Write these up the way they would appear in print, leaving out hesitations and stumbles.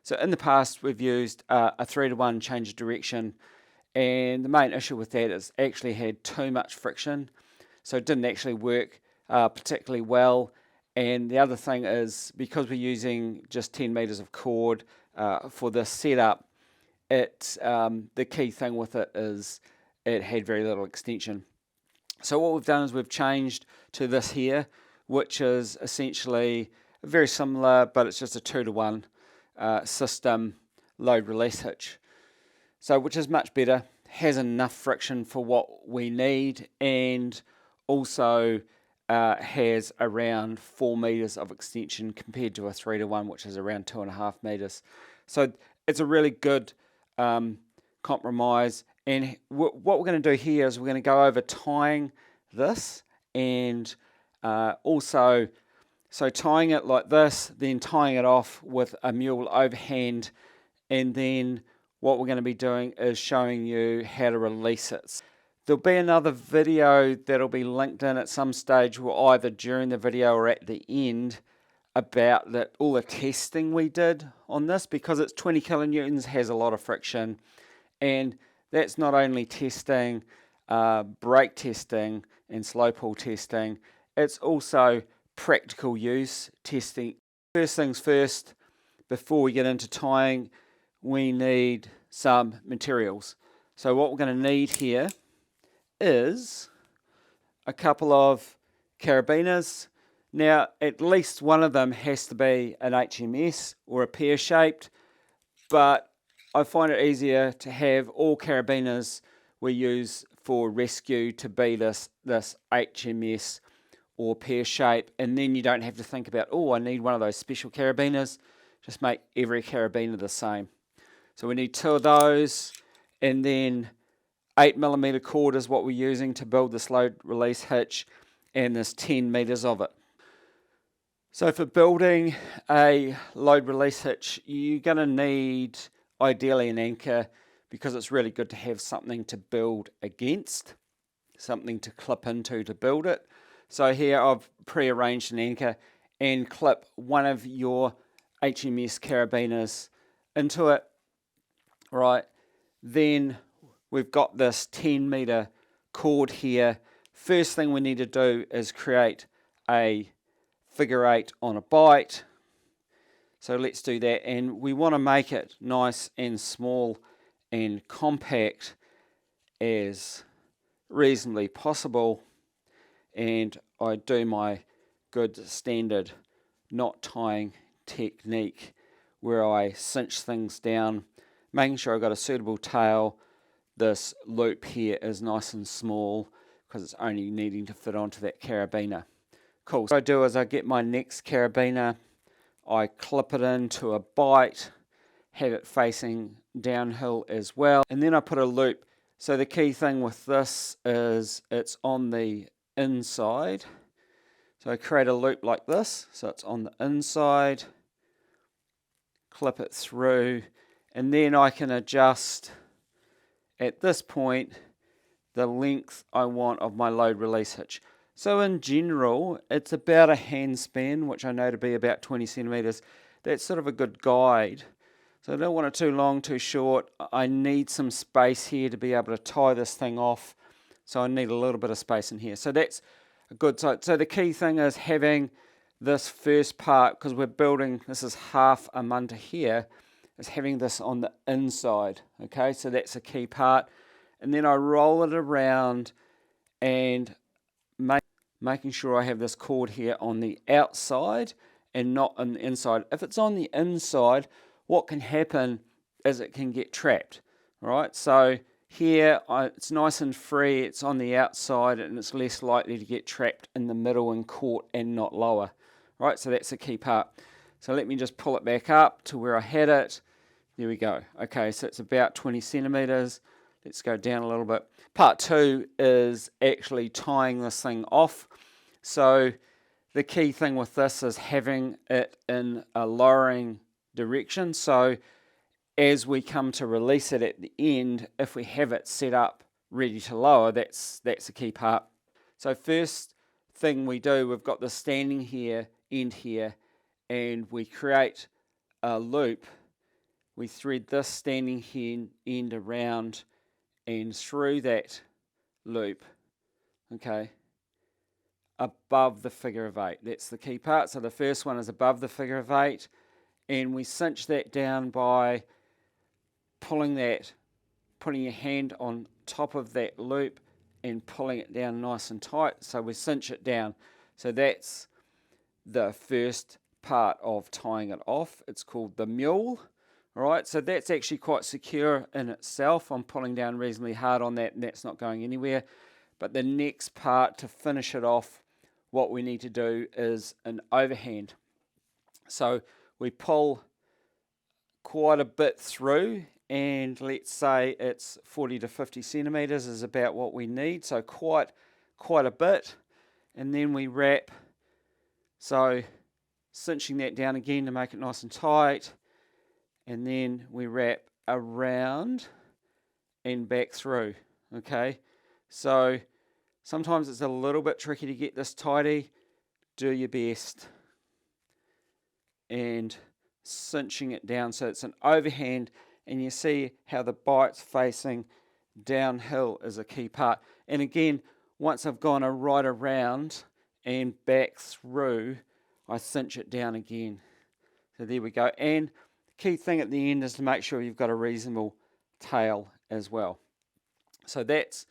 So in the past we've used a 3-to-1 change of direction, and the main issue with that is actually had too much friction, so it didn't actually work particularly well. And the other thing is, because we're using just 10 meters of cord for this setup, the key thing with it is it had very little extension. So what we've done is we've changed to this here, which is essentially very similar, but it's just a 2-to-1 system load release hitch. So which is much better, has enough friction for what we need, and also has around 4 meters of extension compared to a 3-to-1, which is around 2.5 meters. So it's a really good compromise. And what we're going to do here is we're going to go over tying this, and also so tying it like this, then tying it off with a mule overhand, and then what we're going to be doing is showing you how to release it. There'll be another video that'll be linked in at some stage, or either during the video or at the end, about all the testing we did on this, because it's 20 kilonewtons, has a lot of friction, and that's not only testing, brake testing and slow pull testing, it's also practical use testing. First things first, before we get into tying, we need some materials. So what we're going to need here is a couple of carabiners. Now, at least one of them has to be an HMS or a pear-shaped, but I find it easier to have all carabiners we use for rescue to be this HMS or pear shape, and then you don't have to think about, oh, I need one of those special carabiners. Just make every carabiner the same. So we need 2 of those, and then 8mm cord is what we're using to build this load release hitch, and there's 10 meters of it. So for building a load release hitch, you're going to need ideally an anchor, because it's really good to have something to build against, something to clip into to build it. So here I've pre-arranged an anchor, and clip one of your HMS carabiners into it. Right, then we've got this 10-meter cord here. First thing we need to do is create a figure 8 on a bite. So let's do that, and we want to make it nice and small and compact as reasonably possible. And I do my good standard knot tying technique where I cinch things down, making sure I've got a suitable tail. This loop here is nice and small because it's only needing to fit onto that carabiner. Cool. So what I do is I get my next carabiner, I clip it into a bite, have it facing downhill as well, and then I put a loop. So the key thing with this is it's on the inside. So I create a loop like this, so it's on the inside, clip it through, and then I can adjust at this point the length I want of my load release hitch. So in general, it's about a hand span, which I know to be about 20 centimeters. That's sort of a good guide. So I don't want it too long, too short. I need some space here to be able to tie this thing off. So I need a little bit of space in here. So that's a good size. So the key thing is having this first part, because we're building, this is half a munter here, is having this on the inside. Okay, so that's a key part. And then I roll it around and making sure I have this cord here on the outside and not on the inside. If it's on the inside, what can happen is it can get trapped. Right, so here it's nice and free, it's on the outside, and it's less likely to get trapped in the middle and caught and not lower. Right, so that's the key part. So let me just pull it back up to where I had it. There we go. Okay, so it's about 20 centimeters. Let's go down a little bit. Part 2 is actually tying this thing off. So the key thing with this is having it in a lowering direction. So as we come to release it at the end, if we have it set up ready to lower, that's the key part. So first thing we do, we've got the standing here, end here, and we create a loop we thread this standing end around and through that loop, okay, above the figure of 8. That's the key part. So the first one is above the figure of 8, and we cinch that down by pulling your hand on top of that loop and pulling it down nice and tight. So we cinch it down. So that's the first part of tying it off. It's called the mule. All right, so that's actually quite secure in itself. I'm pulling down reasonably hard on that, and that's not going anywhere. But the next part to finish it off, what we need to do is an overhand. So we pull quite a bit through, and let's say it's 40 to 50 centimeters is about what we need. So quite a bit, and then we wrap. So cinching that down again to make it nice and tight, and then we wrap around and back through. Okay, so sometimes it's a little bit tricky to get this tidy. Do your best and cinching it down so it's an overhand, and you see how the bite's facing downhill is a key part. And again, once I've gone right around and back through, I cinch it down again. So there we go. And the key thing at the end is to make sure you've got a reasonable tail as well. So that's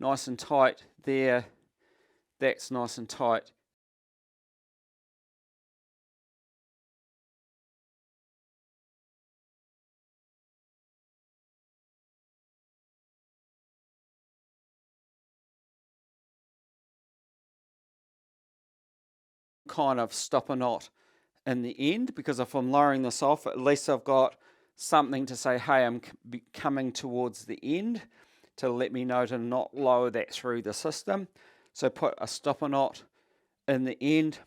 nice and tight there. That's nice and tight. Kind of stop a knot in the end, because if I'm lowering this off, at least I've got something to say, hey, I'm coming towards the end, to let me know to not lower that through the system. So put a stopper knot in the end,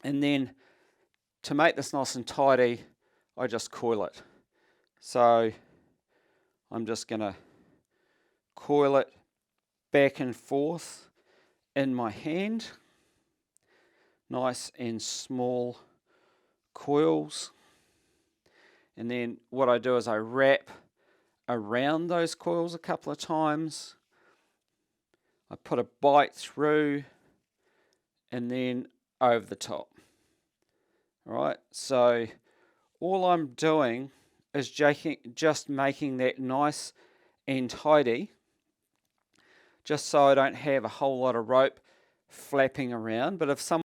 and then to make this nice and tidy, I just coil it. So I'm just going to coil it back and forth in my hand. Nice and small coils. And then what I do is I wrap around those coils a couple of times. I put a bite through and then over the top. All right, so all I'm doing is just making that nice and tidy, just so I don't have a whole lot of rope flapping around. But if someone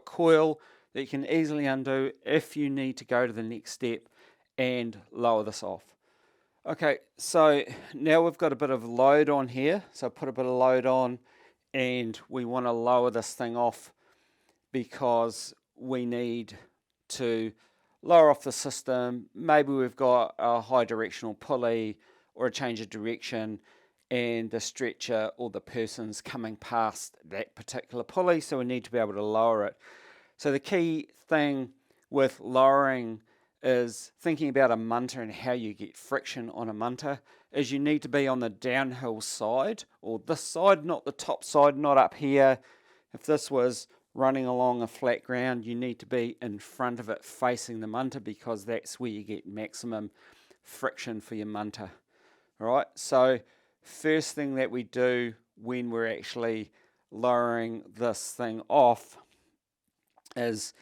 coil that you can easily undo if you need to go to the next step and lower this off. Okay, so now we've got a bit of load on here. So put a bit of load on, and we want to lower this thing off because we need to lower off the system. Maybe we've got a high directional pulley or a change of direction, and the stretcher or the person's coming past that particular pulley, so we need to be able to lower it. So the key thing with lowering is thinking about a munter and how you get friction on a munter is you need to be on the downhill side, or this side, not the top side, not up here. If this was running along a flat ground, you need to be in front of it facing the munter, because that's where you get maximum friction for your munter. All right, so first thing that we do when we're actually lowering this thing off is,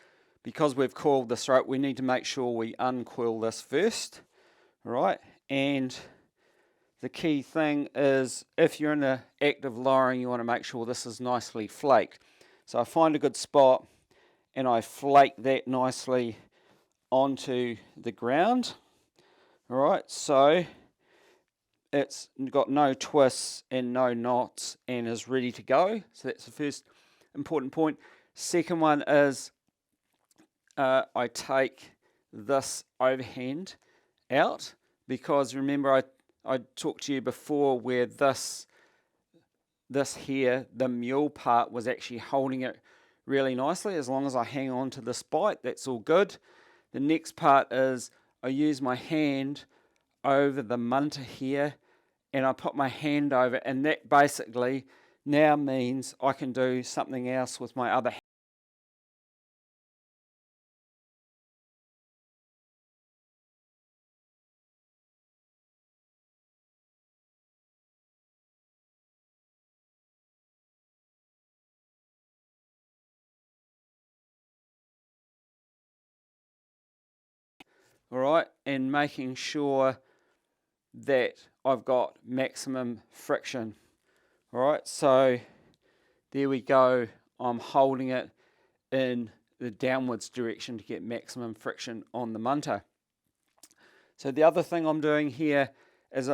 because we've coiled this rope, we need to make sure we uncoil this first, right? And the key thing is, if you're in the act of lowering, you want to make sure this is nicely flaked. So I find a good spot and I flake that nicely onto the ground. All right, so it's got no twists and no knots and is ready to go. So that's the first important point. Second one is I take this overhand out, because remember I talked to you before where this here, the mule part, was actually holding it really nicely. As long as I hang on to this bite, that's all good. The next part is I use my hand over the munter here, and I put my hand over, and that basically now means I can do something else with my other hand. All right, and making sure that I've got maximum friction. All right, so there we go. I'm holding it in the downwards direction to get maximum friction on the munter. So the other thing I'm doing here is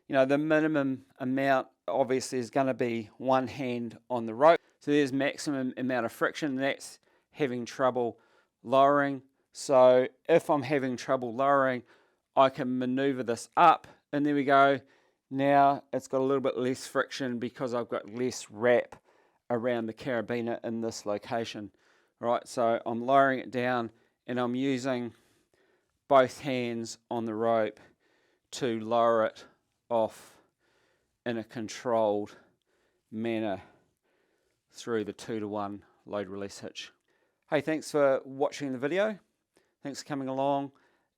the minimum amount obviously is going to be one hand on the rope. So there's maximum amount of friction. That's having trouble lowering. So if I'm having trouble lowering, I can maneuver this up, and there we go. Now it's got a little bit less friction because I've got less wrap around the carabiner in this location. Right, so I'm lowering it down, and I'm using both hands on the rope to lower it off in a controlled manner through the 2-to-1 load release hitch. Hey, thanks for watching the video. Thanks for coming along.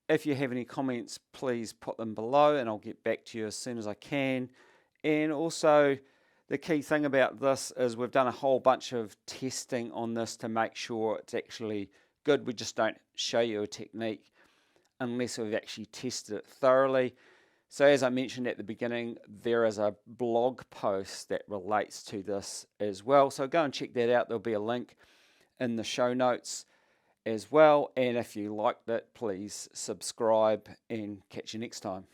If you have any comments, please put them below and I'll get back to you as soon as I can. And also, the key thing about this is we've done a whole bunch of testing on this to make sure it's actually good. We just don't show you a technique unless we've actually tested it thoroughly. So as I mentioned at the beginning, there is a blog post that relates to this as well. So go and check that out. There'll be a link in the show notes as well. And if you liked it, please subscribe and catch you next time.